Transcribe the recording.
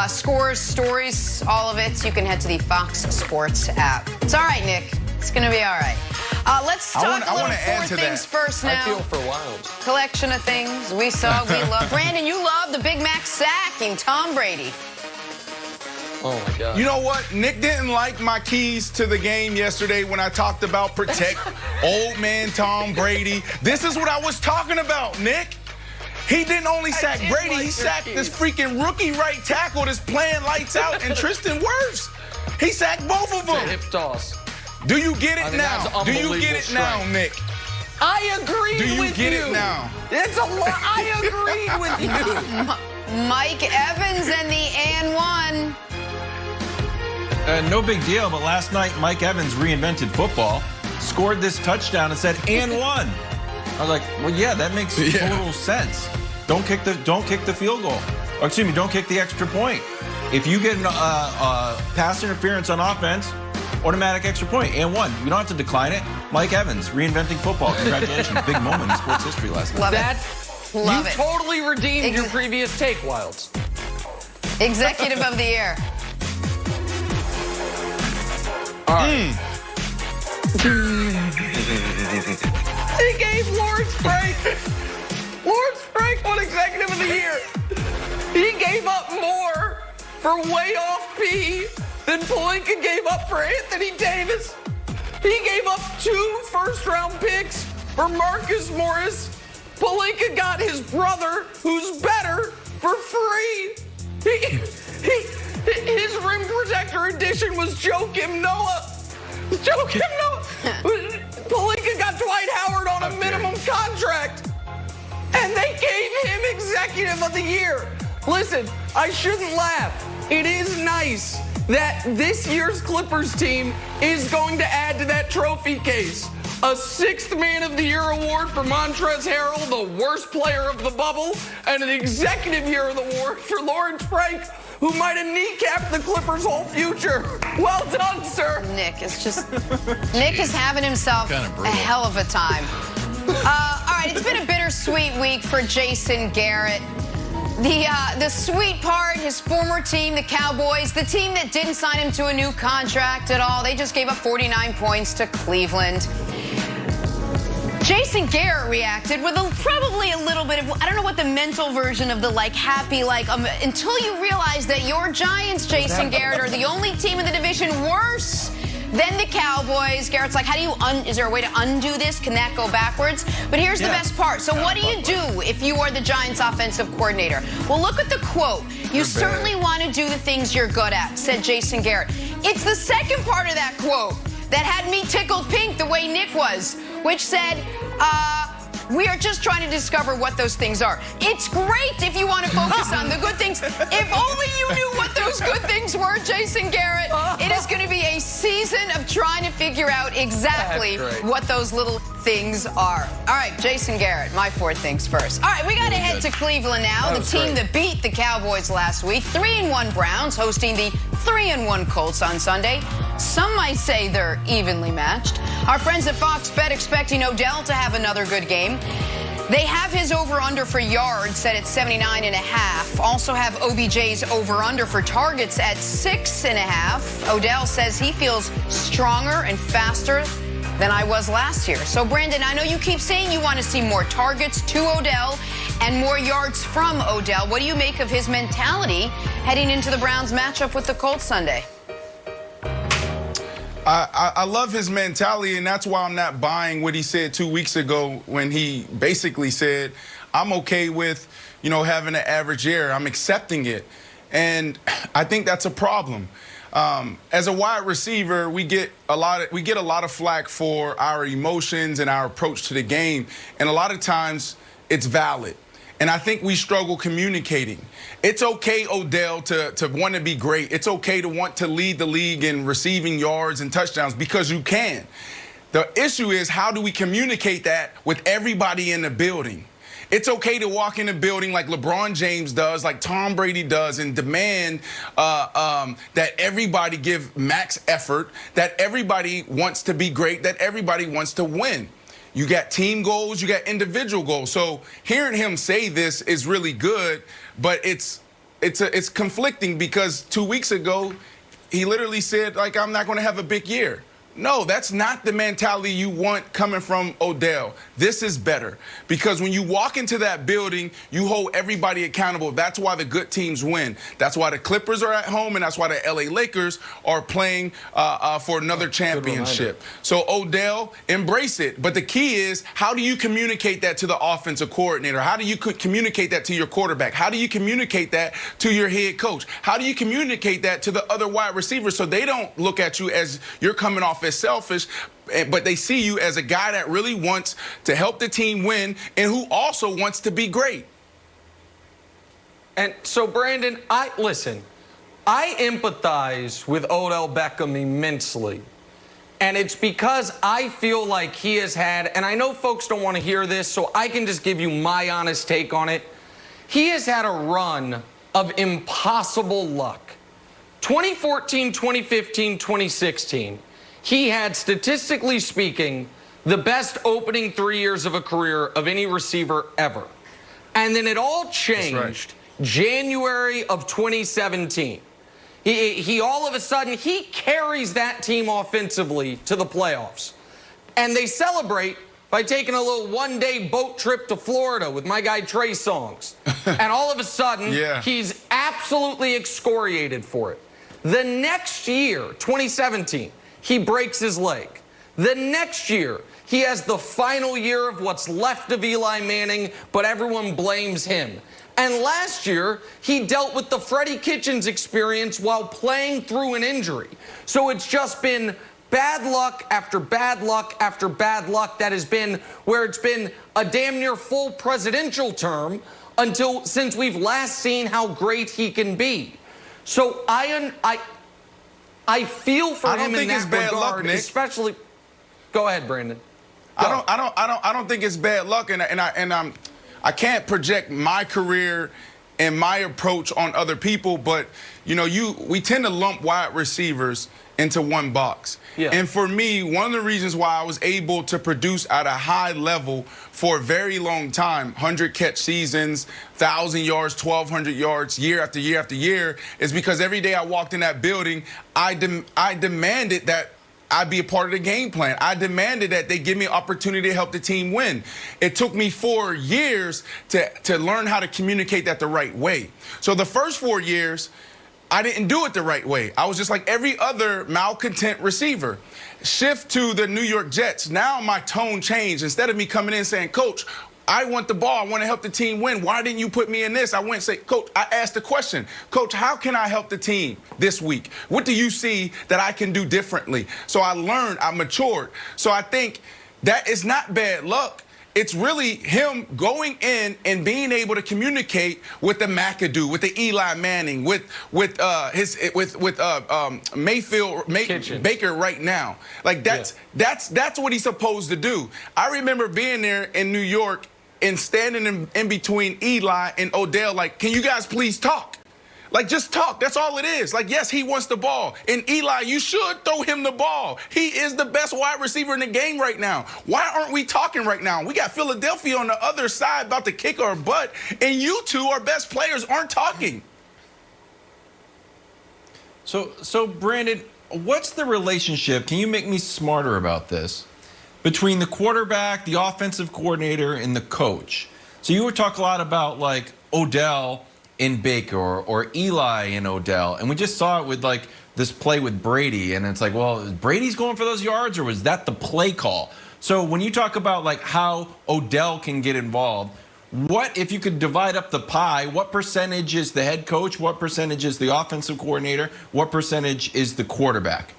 Scores, stories, all of it. You can head to the Fox Sports app. It's all right, Nick. It's going to be all right. Let's talk a little four things first now. I feel for Wild. Collection of things we saw, we love. Brandon, you love the Big Mac sacking Tom Brady. Oh, my God. You know what? Nick didn't like my keys to the game yesterday when I talked about protect old man Tom Brady. This is what I was talking about, Nick. He didn't only sack Brady, he sacked this freaking rookie right tackle that's playing lights out and Tristan Wirfs. He sacked both of them. Hip toss. Do you get it now? Do you get it now, Nick? I agree with you. Do you get it now? It's a lot. I agree with you. Mike Evans and the and one. No big deal, but last night Mike Evans reinvented football, scored this touchdown and said, and one. I was like, well, yeah, that makes total sense. Don't kick the field goal. Or excuse me, don't kick the extra point. If you get pass interference on offense, automatic extra point, and one. You don't have to decline it. Mike Evans, reinventing football. Congratulations. Big moment in sports history last night. Love it. You totally redeemed your previous take, Wilds. Executive of the year. All right. He gave Lawrence Frank won Executive of the Year. He gave up more for way off P than Pelinka gave up for Anthony Davis. He gave up 2 first-round picks for Marcus Morris. Pelinka got his brother, who's better, for free. His rim protector edition was Joakim Noah. Pelinka got Dwight Howard on a minimum contract, and they gave him Executive of the Year. Listen, I shouldn't laugh. It is nice that this year's Clippers team is going to add to that trophy case a 6th Man of the Year award for Montrezl Harrell, the worst player of the bubble, and an Executive Year of the Award for Lawrence Frank, who might have kneecapped the Clippers' whole future. Well done, sir. Nick is having himself a hell of a time. All right, it's been a bittersweet week for Jason Garrett. The sweet part, his former team, the Cowboys, the team that didn't sign him to a new contract at all, they just gave up 49 points to Cleveland. Jason Garrett reacted with probably a little bit of, I don't know what the mental version of the happy, until you realize that your Giants, Jason Garrett, are the only team in the division worse than the Cowboys. Garrett's like, is there a way to undo this? Can that go backwards? But here's the best part. So what do you do if you are the Giants offensive coordinator? Well, look at the quote. You certainly want to do the things you're good at, said Jason Garrett. It's the second part of that quote that had me tickled pink the way Nick was, which said, we are just trying to discover what those things are. It's great if you want to focus on the good things. If only you knew what those good things were, Jason Garrett. It is going to be a season of trying to figure out exactly what those little things are. All right, Jason Garrett, my 4 things first. All right, we got to head to Cleveland now. The team that beat the Cowboys last week. 3-1 Browns hosting the 3-1 Colts on Sunday. Some might say they're evenly matched. Our friends at Fox Bet expecting Odell to have another good game. They have his over-under for yards set at 79.5. Also have OBJ's over-under for targets at 6.5. Odell says he feels stronger and faster than I was last year. So, Brandon, I know you keep saying you want to see more targets to Odell and more yards from Odell. What do you make of his mentality heading into the Browns matchup with the Colts Sunday? I love his mentality, and that's why I'm not buying what he said 2 weeks ago when he basically said, I'm okay with, having an average year. I'm accepting it. And I think that's a problem. As a wide receiver, we get a lot of flack for our emotions and our approach to the game. And a lot of times it's valid. And I think we struggle communicating. It's okay, Odell, to want to be great. It's okay to want to lead the league in receiving yards and touchdowns because you can. The issue is, how do we communicate that with everybody in the building? It's okay to walk in the building like LeBron James does, like Tom Brady does, and demand that everybody give max effort, that everybody wants to be great, that everybody wants to win. You got team goals, you got individual goals. So hearing him say this is really good, but it's it's conflicting because 2 weeks ago, he literally said, like, I'm not going to have a big year. No, that's not the mentality you want coming from Odell. This is better because when you walk into that building, you hold everybody accountable. That's why the good teams win. That's why the Clippers are at home, and that's why the LA Lakers are playing for another championship. So Odell, embrace it. But the key is, how do you communicate that to the offensive coordinator? How do you communicate that to your quarterback? How do you communicate that to your head coach? How do you communicate that to the other wide receivers so they don't look at you as you're coming off as selfish, but they see you as a guy that really wants to help the team win and who also wants to be great? And so, Brandon, I empathize with Odell Beckham immensely. And it's because I feel like he has had, and I know folks don't want to hear this, so I can just give you my honest take on it. He has had a run of impossible luck. 2014, 2015, 2016. He had, statistically speaking, the best opening 3 years of a career of any receiver ever. And then it all changed January of 2017. He all of a sudden, he carries that team offensively to the playoffs. And they celebrate by taking a little one-day boat trip to Florida with my guy Trey Songz. And all of a sudden, he's absolutely excoriated for it. The next year, 2017, he breaks his leg. The next year, he has the final year of what's left of Eli Manning, but everyone blames him. And last year, he dealt with the Freddie Kitchens experience while playing through an injury. So it's just been bad luck after bad luck after bad luck that has been where it's been a damn near full presidential term since we've last seen how great he can be. So I feel for him in that regard, especially. Go ahead, Brandon. I don't think it's bad luck, and I can't project my career and my approach on other people, but we tend to lump wide receivers into one box. And for me, one of the reasons why I was able to produce at a high level for a very long time, 100-catch seasons, 1,000 yards, 1,200 yards, year after year after year, is because every day I walked in that building, I demanded that I be a part of the game plan. I demanded that they give me an opportunity to help the team win. It took me 4 years to learn how to communicate that the right way. So the first 4 years, I didn't do it the right way. I was just like every other malcontent receiver. Shift to the New York Jets. Now my tone changed. Instead of me coming in saying, Coach, I want the ball. I want to help the team win. Why didn't you put me in this? I went and say, Coach, I asked the question, Coach, how can I help the team this week? What do you see that I can do differently? So I learned, I matured. So I think that is not bad luck. It's really him going in and being able to communicate with the McAdoo, with the Eli Manning, with Mayfield Baker right now. Like that's what he's supposed to do. I remember being there in New York and standing in between Eli and Odell, like, can you guys please talk? Like, just talk. That's all it is. Like, yes, he wants the ball. And Eli, you should throw him the ball. He is the best wide receiver in the game right now. Why aren't we talking right now? We got Philadelphia on the other side about to kick our butt, and you two, our best players, aren't talking. So Brandon, what's the relationship? Can you make me smarter about this? Between the quarterback, the offensive coordinator, and the coach. So you would talk a lot about, like, Odell in Baker or Eli and Odell, and we just saw it with like this play with Brady, and it's like, well, Brady's going for those yards, or was that the play call? So when you talk about like how Odell can get involved, what if you could divide up the pie? What percentage is the head coach? What percentage is the offensive coordinator? What percentage is the quarterback?